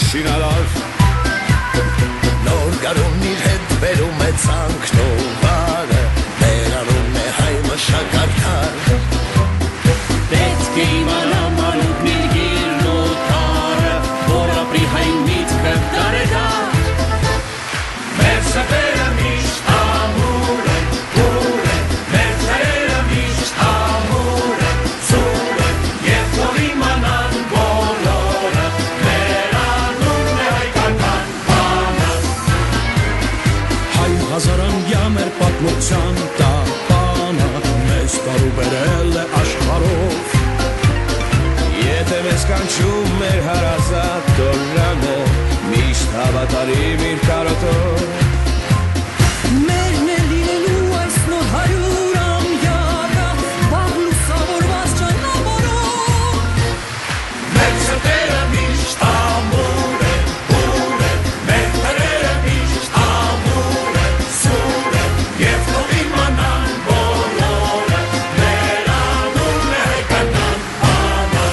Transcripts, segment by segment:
շինարար Նոր գարուն իր հետ բերում է ցանքն ու վարը Բերանում է հայ մշակարդար Պետք է իմանամ ալուկն իր գիրն ու թարը Որ ապրի հայ միտքը դարեդար Մեր սրտերը միշտ ամուր են, ուր են Մեր թրերը միշտ ամուր են, ծուր են Եվ որ իմանան բոլորը Մեր անունն է հայկական բանը Հայ հազարամյա մեր պատմության տապանը Մեզ տարուբերել է աշխարհով Եթե մեզ կանչում մեր հարազատ դոլանը Միշտ հավատարիմ իր կարոտով Մերն է լինելու այս նոր 100 ամյակը Վաղ լուսավորված ճանապարհով Մեր սրտերը միշտ ամուր են, ուր են Մեր թրերը միշտ ամուր են, սուր են Եվ թող իմանան բոլորը Մեր անունն է հայկական բանը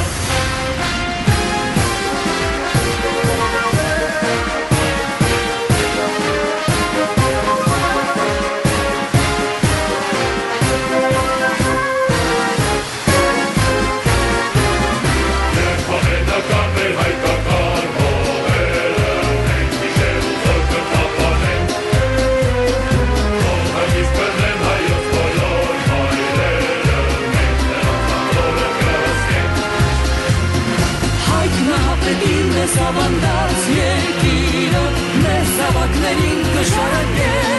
Հավենական մեր հայկական հողերը Մենք հիշել ու զորքը կապանենք Թող հագիստ բռնեն հայոց բոլոր մայրերը Մենք նրանց անձորը կրասկենք Հայքն ահապետին է սավանդած երկիրը Մեր զավակներին կշարակենք